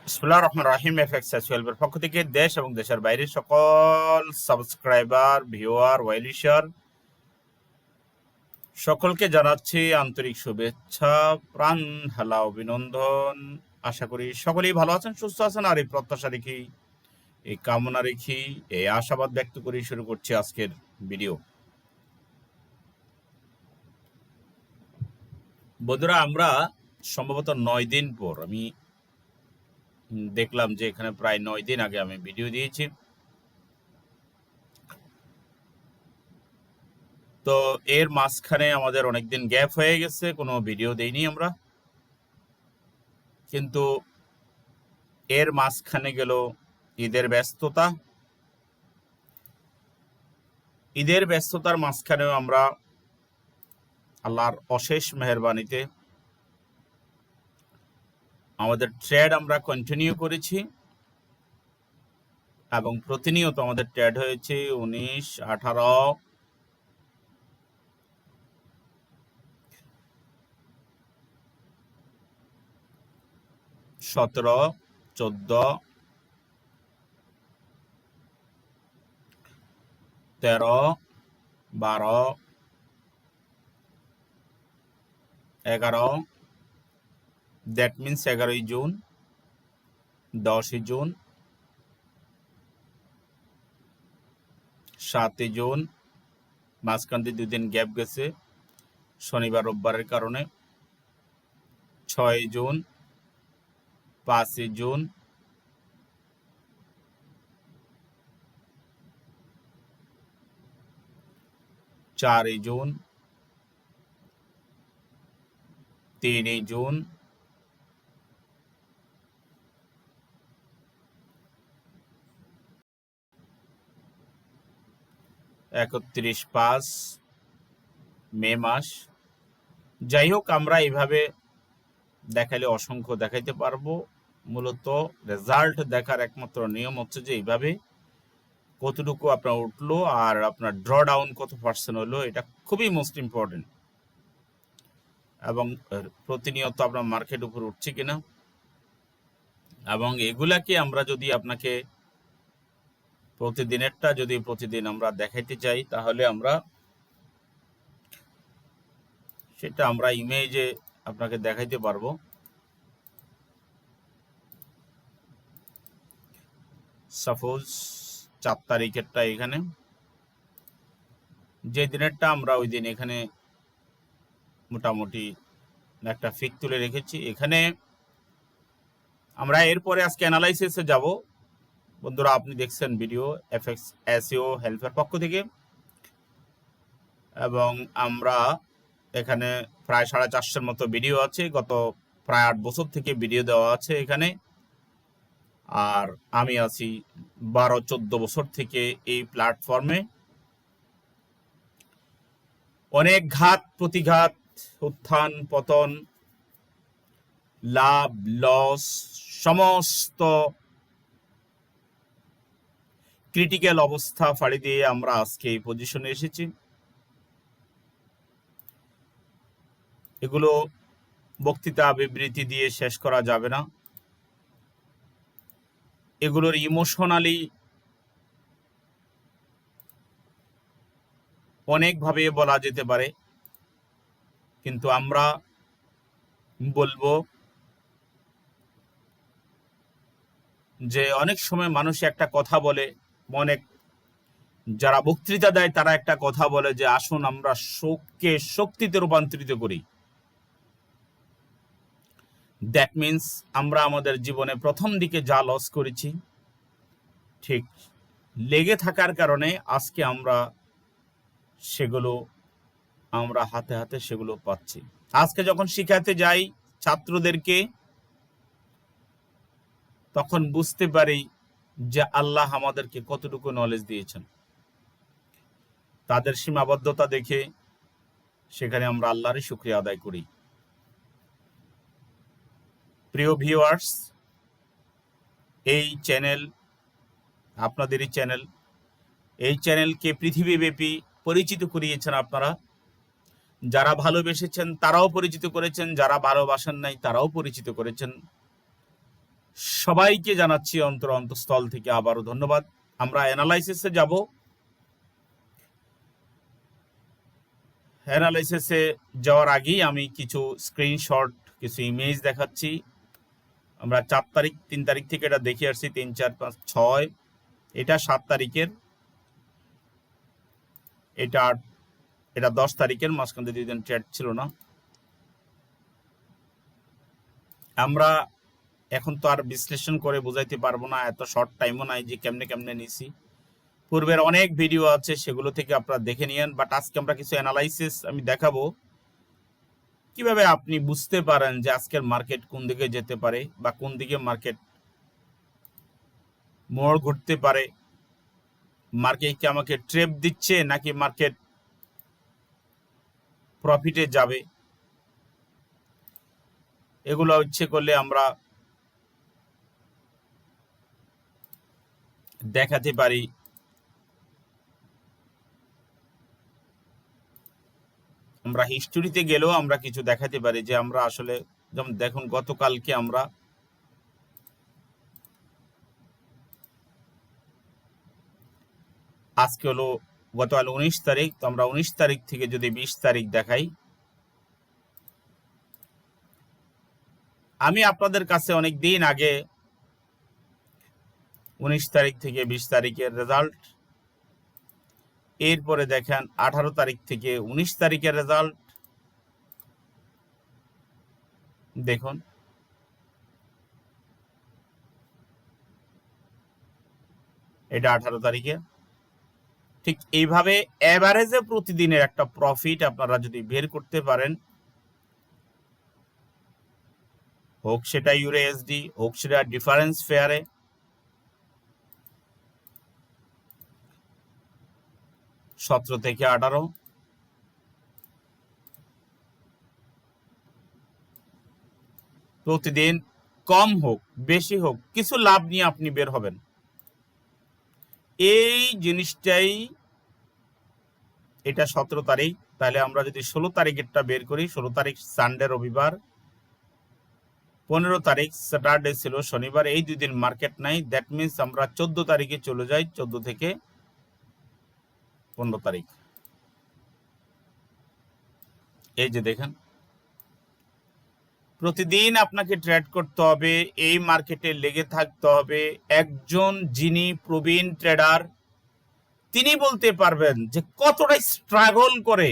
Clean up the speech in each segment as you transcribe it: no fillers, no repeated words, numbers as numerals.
বিসমিল্লাহির রহমানির রহিম। এফএক্স সোহেলের পক্ষ থেকে দেশ এবং দেশের বাইরের সকল সাবস্ক্রাইবার, ভিউয়ার, ওয়েলিশার সকলকে জানাচ্ছি আন্তরিক শুভেচ্ছা, প্রাণ ঢালা অভিনন্দন। আশা করি সকলেই ভালো আছেন, সুস্থ আছেন। আর এই প্রত্যাশা রেখি, এই কামনা রেখি, এই আশাবাদ ব্যক্ত করে শুরু করছি আজকের ভিডিও। বন্ধুরা, আমরা সম্ভবত 9 দিন পর আমি দেখলাম যে এখানে প্রায় 9 দিন আগে আমি ভিডিও দিয়েছি। তো এর মাঝখানে আমাদের অনেকদিন গ্যাপ হয়ে গেছে, কোনো ভিডিও দেইনি আমরা। কিন্তু এর মাঝখানে গেল ঈদের ব্যস্ততা। ঈদের ব্যস্ততার মাঝখানেও আমরা আল্লাহর অশেষ মেহেরবানিতে আমাদের ট্রেড আমরা কন্টিনিউ করেছি এবং প্রতিনিয়ত আমাদের ট্রেড হয়েছে 19, 18, 17, 14, 13, 12, 11, দ্যাট মিনস 11ই জুন, 10ই জুন, 7ই জুন, মাঝখান দিয়ে 2 দিন গ্যাপ গেছে শনিবার রোববারের কারণে, 6ই জুন, 5ই জুন, 4ই জুন, 3ই জুন, 31/5 মে মাস। যাই হোক, আমরা এইভাবে দেখাইলে অসংখ্য দেখাইতে পারবো। মূলত রেজাল্ট দেখার একমাত্র নিয়ম হচ্ছে যে এইভাবে কতটুকু আপনার উঠলো আর আপনার ড্র ডাউন কত পার্সেন্ট হলো, এটা খুবই মোস্ট ইম্পর্টেন্ট। এবং প্রতিনিয়ত আপনার মার্কেট উপর উঠছে কিনা, এবং এগুলাকে আমরা যদি আপনাকে প্রতিদিনেরটা যদি প্রতিদিন আমরা দেখাইতে চাই, তাহলে আমরা সেটা আমরা ইমেজে আপনাকে দেখাইতে পারবো। সাপোজ 4 তারিখেরটা এখানে, যে দিনেরটা আমরা ওই দিন এখানে মোটামুটি একটা ফিক তুলে রেখেছি। এখানে আমরা এরপরে আজকে অ্যানালাইসিসে যাব। বন্ধুরা, আপনি দেখছেন ভিডিও এফএক্স এসইও হেল্পের পক্ষ থেকে, এবং আমরা এখানে প্রায় 450-এর মতো ভিডিও আছে। গত প্রায় 8 বছর থেকে ভিডিও দেওয়া আছে এখানে। আর আমি আছি 12-14 বছর থেকে এই প্ল্যাটফর্মে। অনেক ঘাত প্রতিঘাত, উত্থান পতন, লাভ লস, সমস্ত ক্রিটিক্যাল অবস্থা ফাড়ি দিয়ে আমরা আজকে এই পজিশনে এসেছি। এগুলো বক্তৃতা বিবৃতি দিয়ে শেষ করা যাবে না। এগুলোর ইমোশনালি অনেকভাবে বলা যেতে পারে, কিন্তু আমরা বলবো যে অনেক সময় মানুষ একটা কথা বলে, অনেক যারা বক্তৃতা দেয় তারা একটা কথা বলে যে আসুন আমরা শোককে শক্তিতে রূপান্তরিত করি। দ্যাট মিনস আমরা আমাদের জীবনে প্রথম দিকে যা লস করেছি, ঠিক লেগে থাকার কারণে আজকে আমরা সেগুলো আমরা হাতে হাতে সেগুলো পাচ্ছি। আজকে যখন শিখাতে যাই ছাত্রদেরকে, তখন বুঝতে পারি যে আল্লাহ আমাদেরকে কতটুকু নলেজ দিয়েছেন। তাদের সীমাবদ্ধতা দেখে সেখানে আমরা আল্লাহরই শুকরিয়া আদায় করি। প্রিয় ভিউয়ার্স, এই চ্যানেল আপনাদেরই চ্যানেল। এই চ্যানেলকে পৃথিবীব্যাপী পরিচিত করিয়েছেন আপনারা। যারা ভালোবেসেছেন তারাও পরিচিত করেছেন, যারা ভালোবাসেন নাই তারাও পরিচিত করেছেন। সবাইকে জানাচ্ছি অন্তঃস্থল থেকে আবারও ধন্যবাদ। আমরা অ্যানালাইসিসে যাব। অ্যানালাইসিসে যাওয়ার আগেই আমি কিছু স্ক্রিনশট, কিছু ইমেজ দেখাচ্ছি। আমরা 4 তারিখ 3 তারিখ থেকে এটা দেখে আসছি, 3, 4, 5, 6, এটা 7 তারিখের, এটা 10 তারিখের, মাঝখানে 2 দিন ট্রেড ছিল না। আমরা এখন তো আর বিশ্লেষণ করে বোঝাইতে পারবো না, এত শর্ট টাইমও নাই যে কেমনে নিছি। পূর্বের অনেক ভিডিও আছে, সেগুলো থেকে আপনারা দেখে নিয়েন। বাট আজকে আমরা কিছু অ্যানালাইসিস আমি দেখাবো, কিভাবে আপনি বুঝতে পারেন যে আজকের মার্কেট কোন দিকে যেতে পারে বা কোন দিকে মার্কেট মোড় ঘুরতে পারে। মার্কেট কি আমাকে ট্রেপ দিচ্ছে নাকি মার্কেট প্রফিটে যাবে, এগুলো ইচ্ছে করলে আমরা দেখাতে পারি। আমরা হিস্টোরিতে গেলেও আমরা কিছু দেখাতে পারি যে আমরা আসলে, যেমন দেখুন গতকালকে আমরা আজকে হলো গতকাল 19 তারিখ, তো আমরা 19 তারিখ থেকে যদি 20 তারিখ দেখাই, আমি আপনাদের কাছে অনেক দিন আগে 19 তারিখ থেকে 20 তারিখের রেজাল্ট, এরপরে দেখেন 18 তারিখ থেকে 19 তারিখের রেজাল্ট দেখুন, এটা 18 তারিখে। ঠিক এইভাবে এভারেজে প্রতিদিনের একটা প্রফিট আপনারা যদি বের করতে পারেন, হোক সেটা ইউএসডি, হোক সেটা ডিফারেন্স ফেয়ারে, সতেরো থেকে 18, প্রতিদিন কম হোক বেশি হোক কিছু লাভ নিয়ে আপনি বের হবেন। এই জিনিসটাই, এটা 17 তারিখ, তাহলে আমরা যদি 16 তারিখেরটা বের করি, 16 তারিখ সানডে রবিবার, 15 তারিখ স্যাটারডে ছিল শনিবার, এই 2 দিন মার্কেট নাই। দ্যাট মিনস আমরা 14 তারিখে চলে যাই, 14 থেকে 15 তারিখ। এই যে দেখেন, প্রতিদিন আপনাকে ট্রেড করতে হবে, এই মার্কেটে লেগে থাকতে হবে। একজন যিনি প্রবীণ ট্রেডার, তিনি বলতে পারবেন যে কতটা স্ট্রাগল করে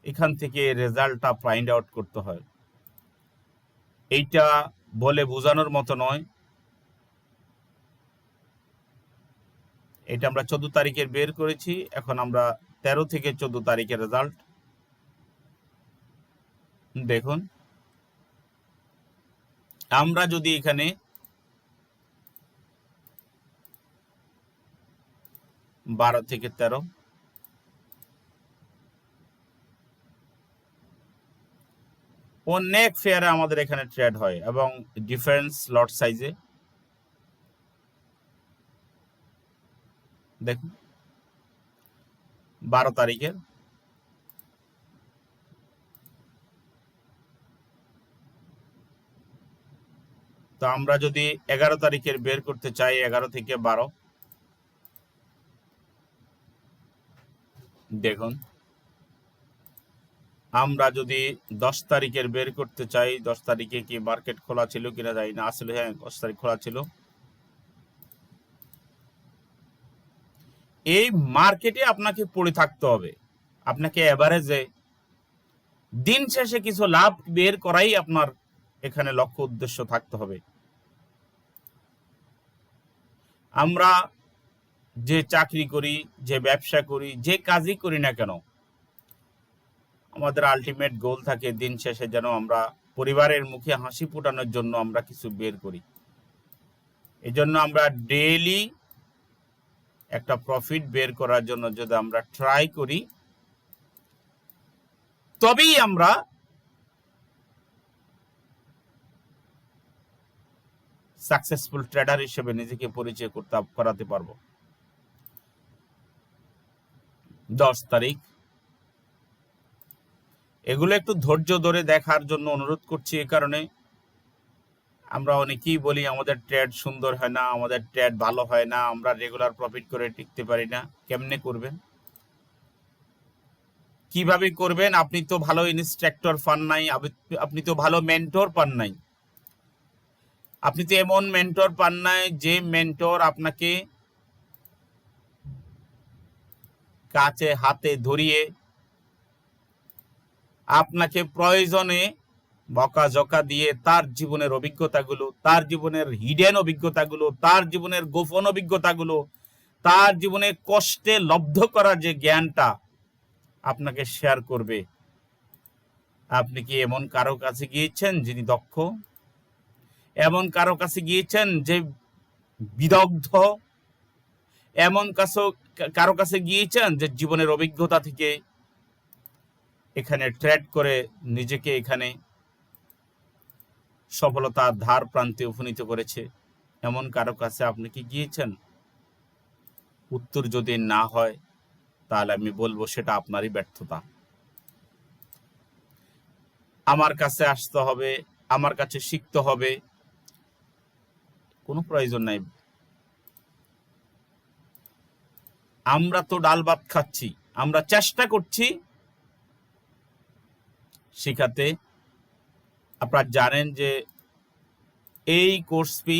এখান থেকে রেজাল্টটা ফাইন্ড আউট করতে হয়। এইটা বলে বোঝানোর মতো নয়। এটা আমরা 14 তারিখের বের করেছি, এখন আমরা 13 থেকে 14 তারিখের রেজাল্ট দেখুন। আমরা যদি এখানে 12 থেকে 13, অনেক ফেয়ারে আমাদের এখানে ট্রেড হয় এবং ডিফারেন্স লট সাইজে দেখুন 12 তারিখের। তো আমরা যদি 11 তারিখের বের করতে চাই, 11 থেকে 12 দেখুন। আমরা যদি 10 তারিখের বের করতে চাই, 10 তারিখে কি মার্কেট খোলা ছিল কিনা জানি না, আসলে হ্যাঁ 10 তারিখ খোলা ছিল। এই মার্কেটে আপনাকে পড়ে থাকতে হবে, আপনাকে এভারেজে দিন শেষে কিছু লাভ বের করাই আপনার এখানে লক্ষ্য উদ্দেশ্য থাকতে হবে। আমরা যে চাকরি করি, যে ব্যবসা করি, যে কাজই করি না কেন, আমাদের আলটিমেট গোল থাকে দিন শেষে যেন আমরা পরিবারের মুখে হাসি ফোটানোর জন্য আমরা কিছু বের করি। এই জন্য আমরা ডেইলি একটা প্রফিট বের করার জন্য যদি আমরা ট্রাই করি, তবেই আমরা সাকসেসফুল ট্রেডার হিসেবে নিজেকে পরিচয় করাতে পারবো। 10 তারিখ, এগুলো একটু ধৈর্য ধরে দেখার জন্য অনুরোধ করছি। এই কারণে আমরা অনেকেই বলি আমাদের ট্রেড সুন্দর হয় না, আমাদের ট্রেড ভালো হয় না, আমরা রেগুলার প্রফিট করে টিকতে পারি না। কেমনে করবেন, কিভাবে করবেন? আপনি তো ভালো ইনস্ট্রাক্টর পান নাই, আপনি তো ভালো মেন্টর পান নাই। আপনি তো এমন মেন্টর পান নাই যে মেন্টর আপনাকে কাছে হাতে ধরিয়ে আপনাকে প্রয়োজনে বকাঝকা দিয়ে তার জীবনের অভিজ্ঞতাগুলো, তার জীবনের হিডেন অভিজ্ঞতাগুলো, তার জীবনের গোপন অভিজ্ঞতাগুলো, তার জীবনে কষ্টে লব্ধ করার যে জ্ঞানটা আপনাকে শেয়ার করবে। আপনি কি এমন কারো কাছে গিয়েছেন যিনি দক্ষ? এমন কারো কাছে গিয়েছেন যে বিদগ্ধ? এমন কারো কাছে গিয়েছেন যে জীবনের অভিজ্ঞতা থেকে এখানে ট্রেড করে নিজেকে এখানে সফলতার ধার প্রান্তে উপনীত করেছে? এমন কারো কাছে আপনি কি গিয়েছেন? উত্তর যদি না হয় তাহলে আমি বলবো সেটা আপনারই ব্যর্থতা। আমার কাছে আসতে হবে, আমার কাছে শিখতে হবে, কোনো প্রয়োজন নাই। আমরা তো ডাল ভাত খাচ্ছি, আমরা চেষ্টা করছি শিখাতে। আপনারা জানেন যে এই কোর্স ফি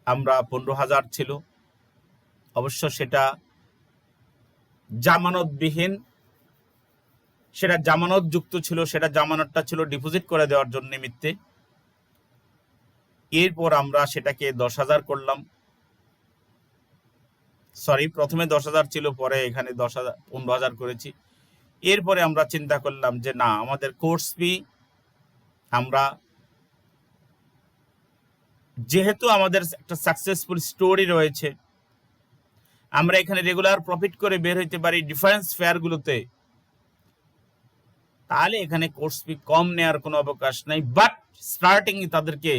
আমরা 15,000 ছিল, অবশ্য সেটা জামানতবিহীন, সেটা জামানত যুক্ত ছিল, সেটা জামানতটা ছিল ডিপোজিট করে দেওয়ার জন্য নিমিত্তে। এরপর আমরা সেটাকে 10,000 করলাম, সরি প্রথমে 10,000 ছিল, পরে এখানে 10,000 15,000 করেছি। এরপরে আমরা চিন্তা করলাম যে না, আমাদের কোর্স ফি আমরা যেহেতু আমাদের একটা সাকসেসফুল স্টোরি রয়েছে, আমরা এখানে রেগুলার প্রফিট করে বের হইতে পারি ডিফারেন্স ফেয়ারগুলোতে, তাহলে এখানে কোর্স ফি কম নেওয়ার কোনো অবকাশ নাই। বাট স্টার্টিং তাদেরকে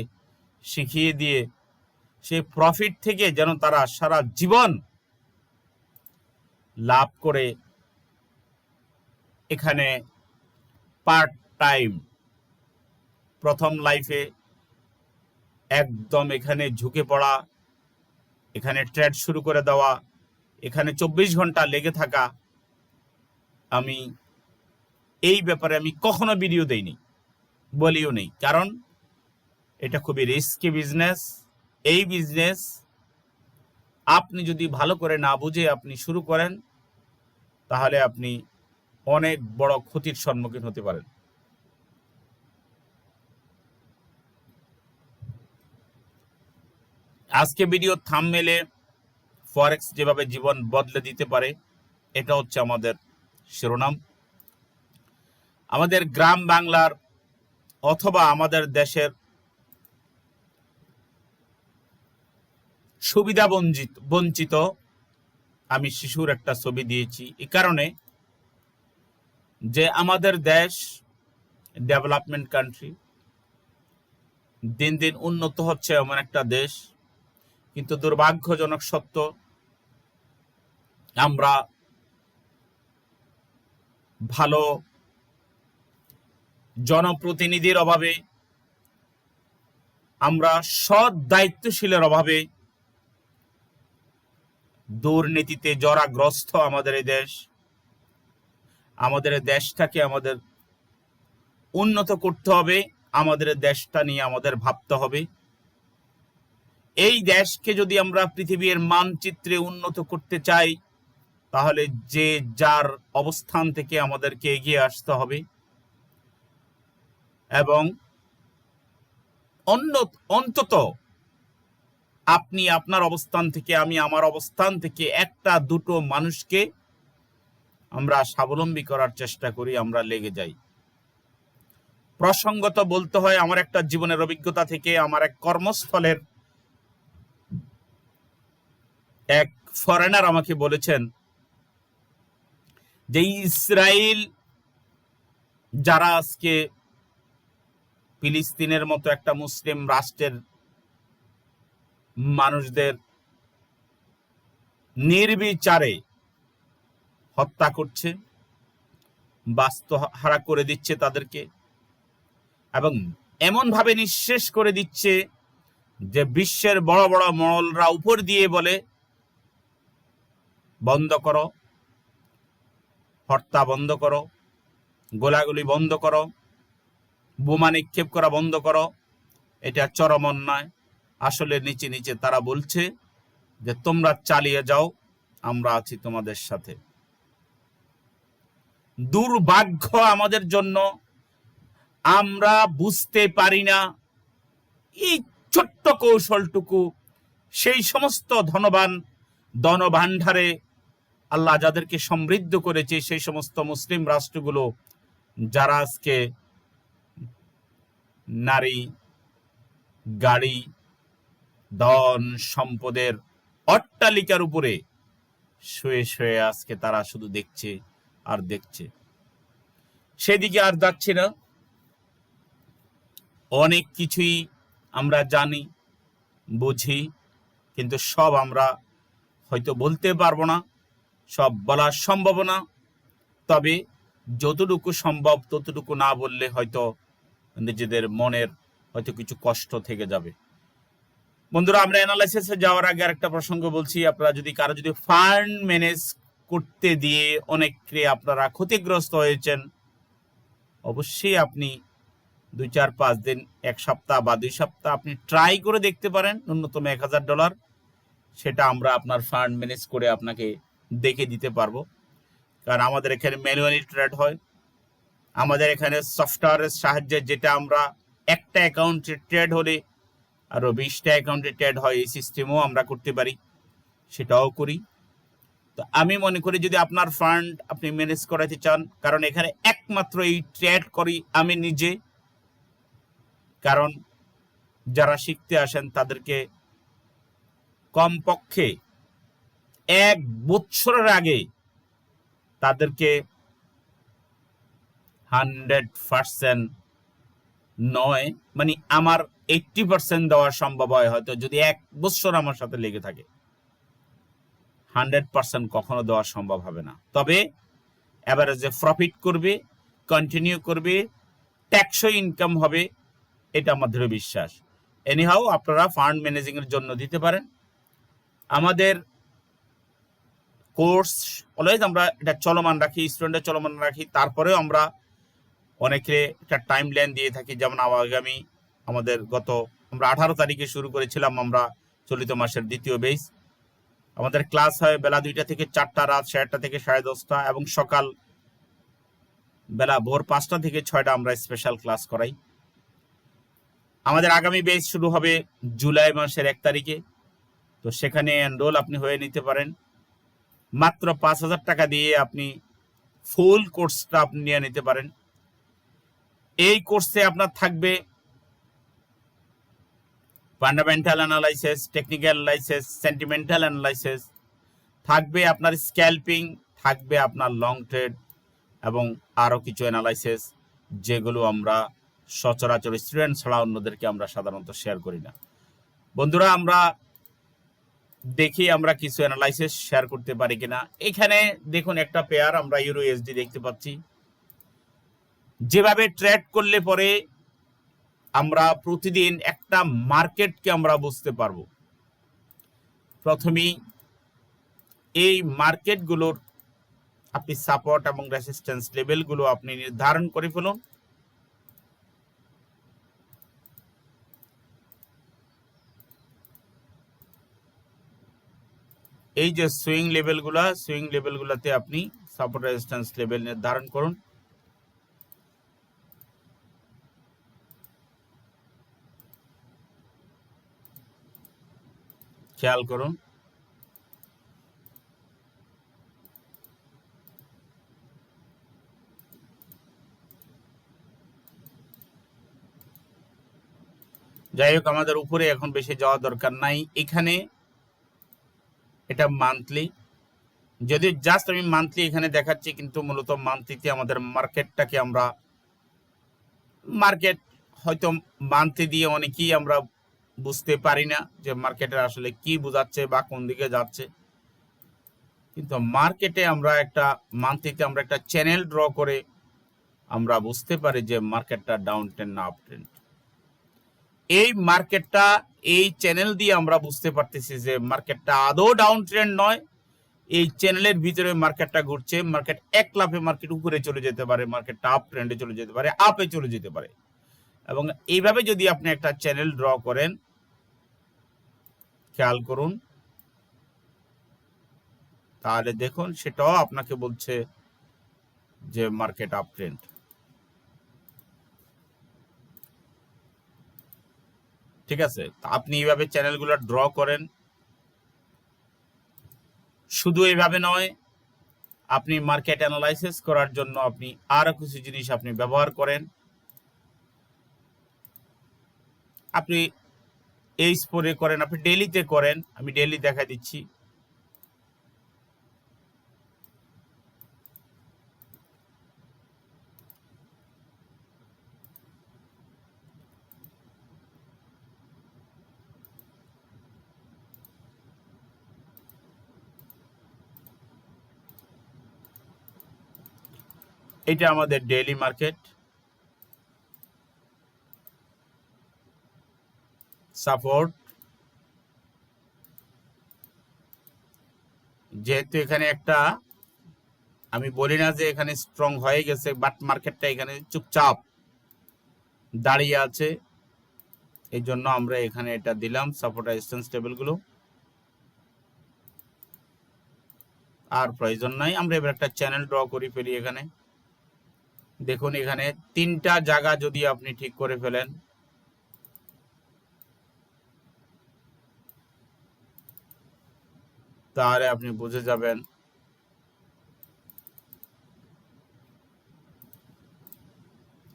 শিখিয়ে দিয়ে সেই প্রফিট থেকে যেন তারা সারা জীবন লাভ করে এখানে পার্ট টাইম প্রথম লাইফে একদম এখানে ঝুঁকে পড়া, এখানে ট্রেড শুরু করে দেওয়া, এখানে 24 ঘন্টা লেগে থাকা, আমি এই ব্যাপারে আমি কখনো ভিডিও দেইনি, বলিও নেই। কারণ এটা খুবই রিস্কি বিজনেস। এই বিজনেস আপনি যদি ভালো করে না বুঝে আপনি শুরু করেন তাহলে আপনি অনেক বড় ক্ষতির সম্মুখীন হতে পারেন। আজকে ভিডিও থাম্বনেলে ফরেক্স যেভাবে জীবন বদলে দিতে পারে, এটা হচ্ছে আমাদের শিরোনাম। আমাদের গ্রাম বাংলার অথবা আমাদের দেশের সুবিধা বঞ্চিত আমি শিশুর একটা ছবি দিয়েছি এই কারণে যে আমাদের দেশ ডেভেলপমেন্ট কান্ট্রি, দিন দিন উন্নত হচ্ছে এমন একটা দেশ, কিন্তু দুর্ভাগ্যজনক সত্য আমরা ভালো জনপ্রতিনিধির অভাবে, আমরা সৎ দায়িত্বশীলের অভাবে, দুর্নীতিতে জরাগ্রস্ত আমাদের এই দেশ। আমাদের দেশটাকে আমাদের উন্নত করতে হবে, আমাদের দেশটা নিয়ে আমাদের ভাবতে হবে। এই দেশকে যদি আমরা পৃথিবীর মানচিত্রে উন্নত করতে চাই তাহলে যে যার অবস্থান থেকে আমাদেরকে এগিয়ে আসতে হবে এবং অন্তত আপনি আপনার অবস্থান থেকে, আমি আমার অবস্থান থেকে একটা দুটো মানুষকে আমরা স্বাবলম্বী করার চেষ্টা করি, আমরা লেগে যাই। প্রসঙ্গত বলতে হয় আমার একটা জীবনের অভিজ্ঞতা থেকে। আমার এক কর্মস্থলের এক ফরেনার আমাকে বলেছেন যে ইসরায়েল যারা আজকে ফিলিস্তিনের মতো একটা মুসলিম রাষ্ট্রের মানুষদের নির্বিচারে হত্যা করছে, বাস্তুহারা করে দিচ্ছে তাদেরকে, এবং এমন ভাবে নিঃশেষ করে দিচ্ছে যে বিশ্বের বড় বড় মহলরা উপর দিয়ে বলে বন্ধ করো, হত্যা বন্ধ করো, গোলাগুলি বন্ধ করো, বোমা নিক্ষেপ করা বন্ধ করো। এটা চরম অন্যায়। আসলে নিচে নিচে তারা বলছে যে তোমরা চালিয়ে যাও, আমরা আছি তোমাদের সাথে। দুর্ভাগ্য আমাদের জন্য, আমরা বুঝতে পারি না এই ছোট্ট কৌশলটুকু সেই সমস্ত ধনবান ধনভাণ্ডারে আল্লাহ যাদেরকে সমৃদ্ধ করেছে সেই সমস্ত মুসলিম রাষ্ট্রগুলো যারা আজকে নারী, গাড়ি, ধন সম্পদের অট্টালিকার উপরে শুয়ে শুয়ে আজকে তারা শুধু দেখছে আর দেখছে, সেদিকে আর যাচ্ছে না। অনেক কিছুই আমরা জানি, বুঝি, কিন্তু সব আমরা হয়তো বলতে পারবো না, সব বলা সম্ভব না। তবে যতটুকু সম্ভব ততটুকু না বললে হয়তো নিজেদের মনের হয়তো কিছু কষ্ট থেকে যাবে। বন্ধুরা, আমরা অ্যানালাইসিসে যাওয়ার আগে আরেকটা প্রসঙ্গ বলছি। আপনারা যদি কারো ফান্ড ম্যানেজ করতে দিয়ে অনেকে আপনারা ক্ষতিগ্রস্ত হয়েছেন, অবশ্যই আপনি 2-4-5 দিন, 1 সপ্তাহ বা 2 সপ্তাহ আপনি ট্রাই করে দেখতে পারেন। ন্যূনতম $1000 সেটা আমরা আপনার ফান্ড ম্যানেজ করে আপনাকে দেখে দিতে পারবো। কারণ আমাদের এখানে ম্যানুয়ালি ট্রেড হয়। আমাদের এখানে সফটওয়্যারের সাহায্যে, যেটা আমরা একটা অ্যাকাউন্টে ট্রেড হলে আরও 20টা অ্যাকাউন্টে ট্রেড হয়, এই সিস্টেমও আমরা করতে পারি, সেটাও করি। তো আমি মনে করি যদি আপনার ফান্ড আপনি ম্যানেজ করাতে চান, কারণ এখানে একমাত্র এই ট্রেড করি আমি নিজে, কারণ যারা শিখতে আসেন তাদেরকে কমপক্ষে 1 বছরের আগে তাদেরকে 100% নয়, মানে আমার 80% দেওয়া সম্ভব হয় হয়তো যদি 1 বছর আমার সাথে লেগে থাকে। 100% কখনো দেওয়া সম্ভব হবে না। তবে এভারেজে প্রফিট করবে, কন্টিনিউ করবে, ট্যাক্সও ইনকাম হবে, এটা আমার দৃঢ় বিশ্বাস। এনিহাও আপনারা ফান্ড ম্যানেজিং এর জন্য দিতে পারেন। আমাদের কোর্স অলওয়েজ আমরা এটা চলমান রাখি, স্টুডেন্টের চলমান রাখি। তারপরেও আমরা অনেকে একটা টাইম লাইন দিয়ে থাকি। যেমন আগামী আমরা 18 তারিখে শুরু করেছিলাম আমরা চলিত মাসের 2য় বেস। আমাদের ক্লাস হয় বেলা 2টা থেকে 4টা, রাত 8টা থেকে 10:30, এবং সকাল বেলা ভোর 5টা থেকে 6টা আমরা স্পেশাল ক্লাস করাই। আমাদের আগামী বেস শুরু হবে জুলাই মাসের 1 তারিখে। তো সেখানে এনরোল আপনি হয়ে নিতে পারেন। মাত্র 5000 টাকা দিয়ে আপনি ফুল কোর্সটা আপনি নিয়ে নিতে পারেন। এই কোর্সে আপনার থাকবে fundamental analysis, technical analysis, sentimental analysis, থাকবে আপনার স্ক্যাল্পিং, থাকবে আপনার লং ট্রেড, এবং আরও কিছু অ্যানালাইসিস যেগুলো আমরা সচরাচর স্টুডেন্ট ছাড়া অন্যদেরকে আমরা সাধারণত শেয়ার করি না। বন্ধুরা, আমরা দেখি আমরা কিছু অ্যানালাইসিস শেয়ার করতে পারি কিনা। এখানে দেখুন একটা পেয়ার আমরা ইউরো ইউএসডি দেখতে পাচ্ছি। যেভাবে ট্রেড করলে পরে আমরা প্রতিদিন একটা মার্কেটকে আমরা বুঝতে পারবো। প্রথমেই এই মার্কেটগুলোর আপনি সাপোর্ট এবং রেসিস্ট্যান্স লেভেলগুলো আপনি নির্ধারণ করে ফেলুন। এই যে সুইং লেভেলগুলোতে আপনি সাপোর্ট রেজিস্ট্যান্স লেভেল নির্ধারণ করুন। খেয়াল করুন, যাই হোক আমাদের উপরে এখন বেশি যাওয়া দরকার নাই। এখানে এটা মান্থলি, যদি জাস্ট আমি মান্থলি এখানে দেখাচ্ছি, কিন্তু মূলত মান্থলিতে আমাদের মার্কেটটাকে মার্কেট হয়তো মান্থলি দিয়ে অনেকেই আমরা বুঝতে পারি না যে মার্কেটের আসলে কি বোঝাচ্ছে বা কোন দিকে যাচ্ছে। কিন্তু মার্কেটে আমরা মান্থলিতে আমরা একটা চ্যানেল ড্র করে আমরা বুঝতে পারি যে মার্কেটটা ডাউন ট্রেন্ড না আপ ট্রেন্ড। এই মার্কেটটা এই চ্যানেল দিয়ে আমরা বুঝতে পারতেছি যে মার্কেটটা আদৌ ডাউন ট্রেন্ড নয়, এই চ্যানেলের ভিতরে মার্কেটটা ঘুরছে। মার্কেট এক লাফে মার্কেট উপরে চলে যেতে পারে, মার্কেটটা আপ ট্রেন্ডে চলে যেতে পারে, আপে চলে যেতে পারে। এবং এইভাবে যদি আপনি একটা চ্যানেল ড্র করেন, খেয়াল করুন, তাহলে দেখুন সেটাও আপনাকে বলছে যে মার্কেট আপ ট্রেন্ড। ঠিক আছে, আপনি এইভাবে চ্যানেলগুলো ড্র করেন। শুধু এইভাবে নয়, আপনি মার্কেট অ্যানালাইসিস করার জন্য আপনি আরো কিছু জিনিস আপনি ব্যবহার করেন। আপনি এই স্পোরে করেন, আপনি ডেইলিতে করেন। আমি ডেইলি দেখা দিচ্ছি। এটা আমাদের ডেইলি মার্কেট সাপোর্ট। যেহেতু এখানে একটা, আমি বলি না যে এখানে স্ট্রং হয়ে গেছে, বাট মার্কেটটা এখানে চুপচাপ দাঁড়িয়ে আছে, এই জন্য আমরা এখানে এটা দিলাম সাপোর্ট রেজিস্ট্যান্স টেবিলগুলো। আর প্রয়োজন নাই, আমরা এবার একটা চ্যানেল ড্র করে ফেলি। এখানে দেখুন, এখানে তিনটা জায়গা যদি আপনি ঠিক করে ফেলেন, তাহলে আপনি বুঝে যাবেন।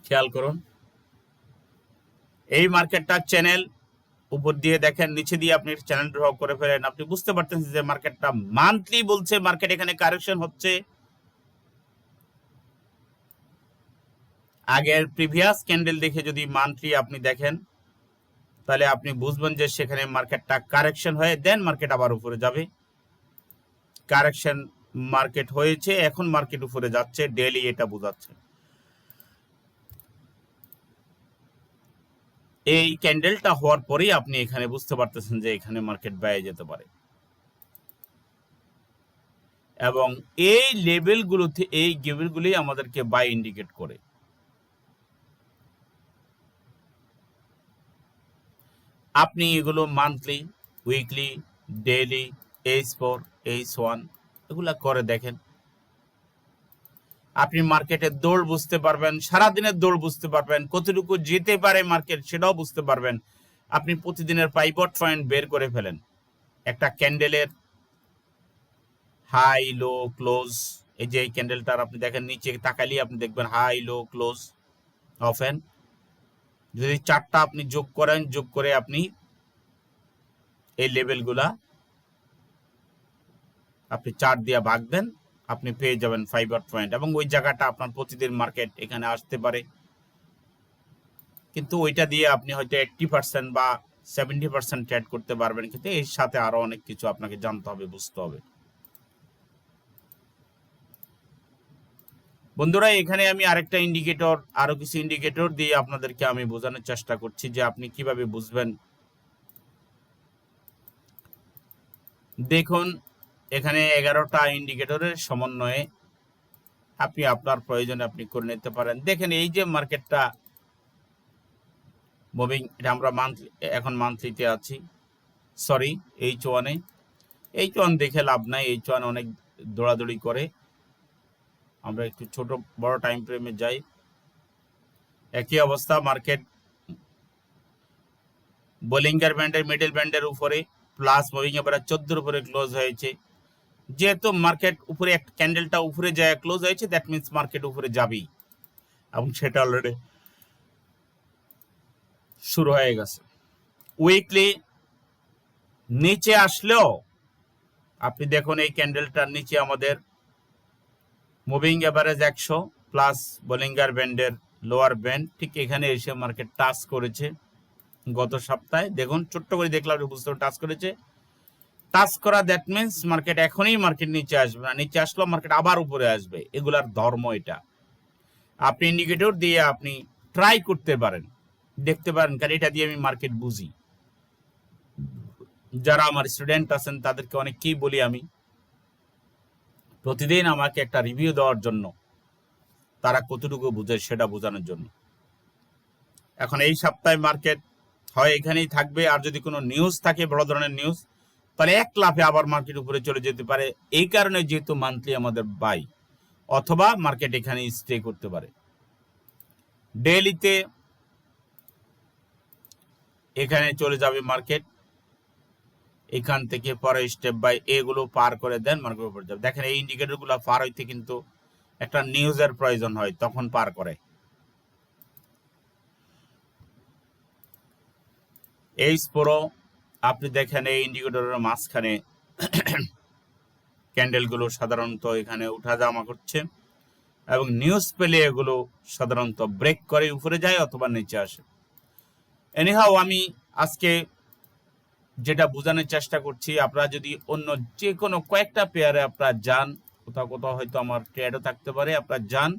খেয়াল করুন, এই মার্কেটটা চ্যানেল উপর দিয়ে দেখেন, নিচে দিয়ে আপনি চ্যানেল ড্র করে ফেলেন, আপনি বুঝতে পারতেছেন যে মার্কেটটা মান্থলি বলছে মার্কেট এখানে কারেকশন হচ্ছে। আগের প্রিভিয়াস ক্যান্ডেল দেখে যদি মান্থলি আপনি দেখেন, তাহলে আপনি বুঝবেন যে সেখানে মার্কেটটা কারেকশন হয়ে দেন মার্কেট আবার উপরে যাবে। কারেকশন মার্কেট হয়েছে, এখন মার্কেট উপরে যাচ্ছে, ডেইলি এটা বোঝাচ্ছে। এই ক্যান্ডেলটা হওয়ার পরেই আপনি এখানে বুঝতে পারতেছেন যে এখানে মার্কেট ব্যয় যেতে পারে। এবং এই লেভেলগুলোতে, এই লেভেলগুলি আমাদেরকে বাই ইন্ডিকেট করে। আপনি এগুলো monthly, weekly, daily, H4, H1 এগুলা করে দেখেন, আপনি মার্কেটের দৌড় বুঝতে পারবেন, সারাদিনের দৌড় বুঝতে পারবেন, কতটুকু যেতে পারে মার্কেট সেটাও বুঝতে পারবেন। আপনি প্রতিদিনের পাইভট পয়েন্ট বের করে ফেলেন, একটা ক্যান্ডেলের হাই লো ক্লোজ। এই যে এই ক্যান্ডেলটার আপনি দেখেন, নিচে তাকালি আপনি দেখবেন হাই লো ক্লোজ অফেন। যদি চারটা আপনি যোগ করেন, যোগ করে আপনি এই লেভেলগুলা আপনি 4 দিয়ে ভাগ দেন, আপনি পেয়ে যাবেন 5 পয়েন্ট। এবং ওই জায়গাটা আপনার প্রতিদিন মার্কেট এখানে আসতে পারে, কিন্তু ওইটা দিয়ে আপনি হয়তো 80% বা 70% ট্রেড করতে পারবেন, কিন্তু এর সাথে আরো অনেক কিছু আপনাকে জানতে হবে, বুঝতে হবে। বন্ধুরা, এখানে আমি আরেকটা ইন্ডিকেটর, আরো কিছু ইন্ডিকেটর দিয়ে আপনাদেরকে আমি বোঝানোর চেষ্টা করছি যে আপনি কিভাবে বুঝবেন। দেখুন, এখানে 11টা ইন্ডিকেটরের সমন্বয়ে আপনি আপনার প্রয়োজনে আপনি করে নিতে পারেন। দেখেন, এই যে মার্কেটটা মুভিং, এটা আমরা মান্থলি, এখন মান্থলিতে আছি, সরি H1-এ। H1 দেখে লাভ নাই, H1 অনেক দৌড়াদৌড়ি করে। আমরা একটু ছোট বড় টাইম ফ্রেমে যাই। একই অবস্থা, মার্কেট বোলিঙ্গার ব্যান্ডের মিডল ব্যান্ডের উপরে প্লাস মুভিং এভারেজ 14 উপরে ক্লোজ হয়েছে। যেহেতু মার্কেট উপরে, একটা ক্যান্ডেলটা উপরে যায় ক্লোজ হয়েছে, দ্যাট মিনস মার্কেট উপরে যাবেই, এবং সেটা অলরেডি শুরু হয়ে গেছে। উইকলি নিচে আসলেও আপনি দেখুন, এই ক্যান্ডেলটার নিচে আমাদের মুভিং এভারেজ 100 প্লাস বোলিঙ্গার ব্যান্ডের লোয়ার ব্যান্ড, ঠিক এখানে এসে মার্কেট টাচ করেছে গত সপ্তাহে। দেখুন, ছোট্ট করে দেখলাম, বুঝতে টাচ করেছে। টাচ করা, দ্যাট মিনস মার্কেট এখনই মার্কেট নিচে আসবে না, নিচে আসলেও মার্কেট আবার উপরে আসবে। এগুলার ধর্ম এটা। আপনি ইন্ডিকেটর দিয়ে আপনি ট্রাই করতে পারেন দেখতে পারেন, কারণ এটা দিয়ে আমি মার্কেট বুঝি। যারা আমার স্টুডেন্ট আছেন তাদেরকে অনেককেই বলি আমি প্রতিদিন আমাকে একটা রিভিউ দেওয়ার জন্য, তারা কতটুকু বুঝে সেটা বোঝানোর জন্য। এখন এই সপ্তাহে মার্কেট হয় এখানেই থাকবে, আর যদি কোনো নিউজ থাকে বড় ধরনের নিউজ, তাহলে এক লাফে আবার মার্কেট উপরে চলে যেতে পারে। এই কারণে যেহেতু মান্থলি আমাদের বাই, অথবা মার্কেট এখানে স্টে করতে পারে। ডেইলিতে এখানে চলে যাবে মার্কেট, এখান থেকে পরে স্টেপ বাই এগুলো পার করে দেন মার্কেট উপরে যাবে। দেখেন এই ইন্ডিকেটরগুলো পার হইতে কিন্তু একটা নিউজের প্রয়োজন হয়, তখন পার করে। এই স্পোরো আপনি দেখেন এই ইন্ডিকেটরের মাঝখানে ক্যান্ডেলগুলো সাধারণত এখানে উঠা জামা করছে, এবং নিউজ পেলে এগুলো সাধারণত ব্রেক করে উপরে যায় অথবা নিচে আসে। এনিহাও আমি আজকে যেটা বোঝানোর চেষ্টা করছি, আপনারা যদি অন্য যে কোনো কয়েকটা পেয়ারে আপনারা যান, কোথাও কোথাও হয়তো আমার ট্রেডও থাকতে পারে, আপনারা যান,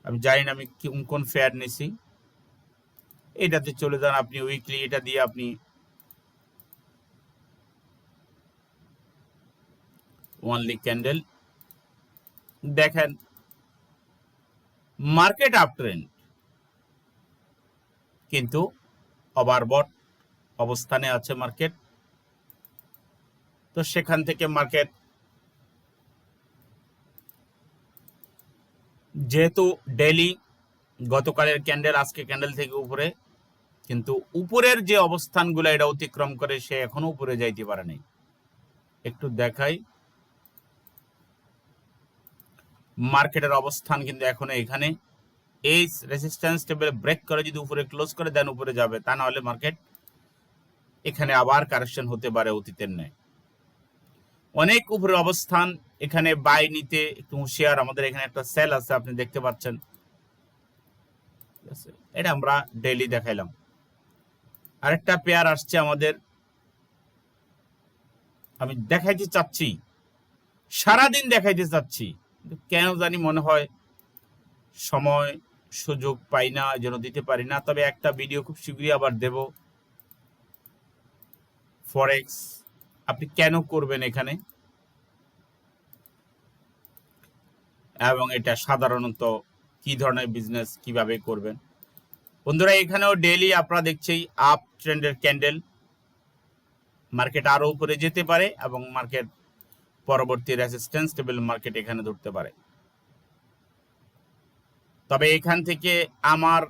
আমি জানি না আমি কোন পেয়ার নিছি, এটাতে চলে যান আপনি উইকলি। এটা দিয়ে আপনি ওয়ানলি ক্যান্ডেল দেখেন, মার্কেট আপ ট্রেন্ড কিন্তু ওভারবট অবস্থানে আছে মার্কেট। তো সেখান থেকে মার্কেট যেহেতু ডেইলি গতকালের ক্যান্ডেল আজকে ক্যান্ডেল থেকে উপরে, কিন্তু উপরের যে অবস্থানগুলো এটা অতিক্রম করে সে এখনো উপরে যাইতে পারে নাই। একটু দেখাই, মার্কেটের অবস্থান কিন্তু এখনো এখানে। এই রেজিস্ট্যান্স টেবিল ব্রেক করে যদি উপরে ক্লোজ করে দেন উপরে যাবে, তা না হলে মার্কেট এখানে আবার কারেকশন হতে পারে অতীতের ন্যায়। অনেক উপরে অবস্থান, এখানে বাই নিতে একটু হুঁশিয়ার। আমাদের এখানে একটা সেল আছে আপনি দেখতে পাচ্ছেন, এটা আমরা ডেইলি দেখাইলাম। আরেকটা পেয়ার আসছে আমাদের, আমি দেখাইতে চাচ্ছি, সারাদিন দেখাইতে চাচ্ছি, কেন জানি মনে হয় সময় সুযোগ পাই না, যেন দিতে পারি না। তবে একটা ভিডিও খুব শীঘ্রই আবার দেব, ফরেক্স আপনি কেন করবেন এখানে, এবং এটা সাধারণত কি ধরনের বিজনেস কিভাবে করবেন। বন্ধুরা এখানেও ডেইলি আপনারা দেখছেই আপ ট্রেন্ডের ক্যান্ডেল, মার্কেট আরো উপরে যেতে পারে এবং মার্কেট পরবর্তী রেজিস্ট্যান্স টেবিল মার্কেট এখানে ধরতে পারে। তবে এখান থেকে আমার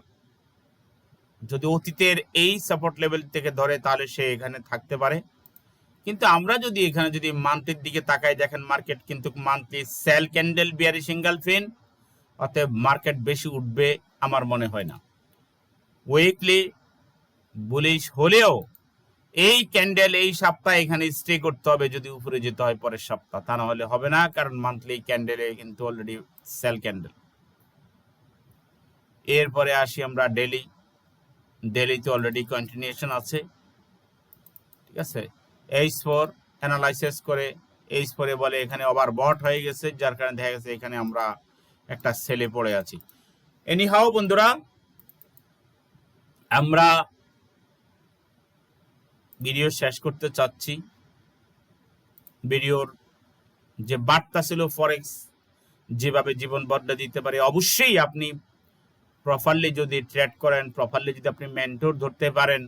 যদি অতীতের এই সাপোর্ট লেভেল থেকে ধরে তাহলে সে এখানে থাকতে পারে। কিন্তু আমরা যদি এখানে যদি মান্থলির দিকে তাকাই, দেখেন মার্কেট কিন্তু মান্থলি সেল ক্যান্ডেল বিয়ারি সিঙ্গেল ফিন, অতএব মার্কেট বেশি উঠবে আমার মনে হয় না। উইকলি বুলিশ হলেও এই ক্যান্ডেল এই সপ্তাহে এখানে স্টে করতে হবে যদি উপরে যেতে হয় পরের সপ্তাহ, তা না হলে হবে না, কারণ মান্থলি ক্যান্ডেলে কিন্তু অলরেডি সেল ক্যান্ডেল। এরপরে আসি আমরা ডেলি, ডেলিতে অলরেডি কন্টিনিউশন আছে, ঠিক আছে। H4 অ্যানালাইসিস করে H4 বলে এখানে ওভারবট হয়ে গেছে, যার কারণে দেখা গেছে এখানে আমরা একটা সেলে পড়ে আছি। এনিহাও বন্ধুরা, আমরা ভিডিও শেষ করতে চাচ্ছি। ভিডিওর যে বার্তা ছিল ফরেক্স যেভাবে জীবন বদলে দিতে পারে, অবশ্যই আপনি প্রপারলি যদি ট্রেড করেন, প্রপারলি যদি আপনি মেন্টর ধরতে পারেন,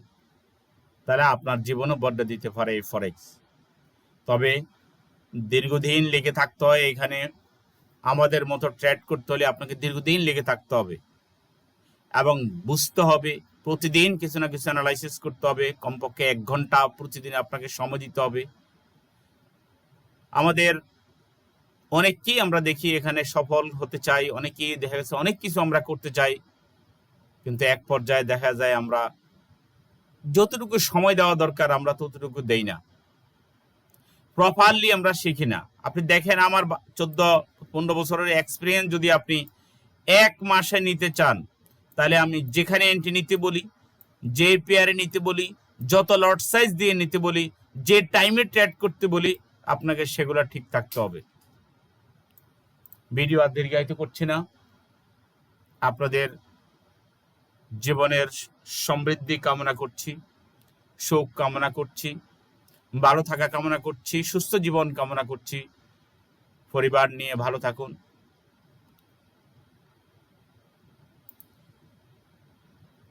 তাহলে আপনার জীবনও বদলে দিতে পারে এই ফরেক্স। তবে দীর্ঘদিন লেগে থাকতে হয় এখানে, আমাদের মতো ট্রেড করতে হলে আপনাকে দীর্ঘদিন লেগে থাকতে হবে এবং বুঝতে হবে, প্রতিদিন কিছু না কিছু অ্যানালাইসিস করতে হবে, কমপক্ষে 1 ঘন্টা প্রতিদিন আপনাকে সময় দিতে হবে। আমাদের অনেককেই আমরা দেখি এখানে সফল হতে চাই, অনেকেই দেখা গেছে অনেক কিছু আমরা করতে চাই, কিন্তু এক পর্যায়ে দেখা যায় আমরা যতটুকু সময় দেওয়া দরকার আমরা ততটুকু দেই না, প্রপারলি আমরা শিখি না। আপনি দেখেন আমার 14-15 বছরের এক্সপিরিয়েন্স যদি আপনি 1 মাসে নিতে চান, তাহলে আমি যেখানে এন্ট্রি নিতে বলি, যে পেয়ারে নিতে বলি, যত লট সাইজ দিয়ে নিতে বলি, যে টাইমে ট্রেড করতে বলি, আপনাকে সেগুলো ঠিক থাকতে হবে। ভিডিও আর দীর্ঘায়িত করছি না, আপনাদের জীবনের সমৃদ্ধি কামনা করছি, সুখ কামনা করছি, ভালো থাকা কামনা করছি, সুস্থ জীবন কামনা করছি। পরিবার নিয়ে ভালো থাকুন।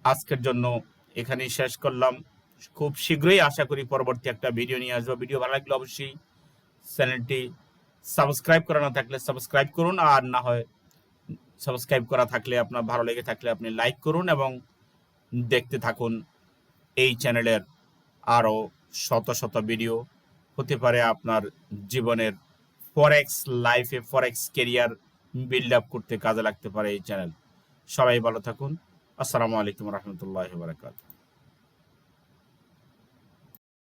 আজকের জন্য এখানেই শেষ করলাম। খুব শীঘ্রই আশা করি পরবর্তী একটা ভিডিও নিয়ে আসবো। ভিডিও ভালো লাগলে অবশ্যই চ্যানেলটি সাবস্ক্রাইব করা না থাকলে সাবস্ক্রাইব করুন, আর না হয় সাবস্ক্রাইব করা থাকলে আপনার ভালো লেগে থাকলে আপনি লাইক করুন এবং দেখতে থাকুন এই চ্যানেলের আরও শত শত ভিডিও। হতে পারে আপনার জীবনের ফরেক্স লাইফে ফরেক্স কেরিয়ার বিল্ড আপ করতে কাজে লাগতে পারে এই চ্যানেল। সবাই ভালো থাকুন। আসসালামু আলাইকুম রহমতুল্লাহ বারাকাতুহু।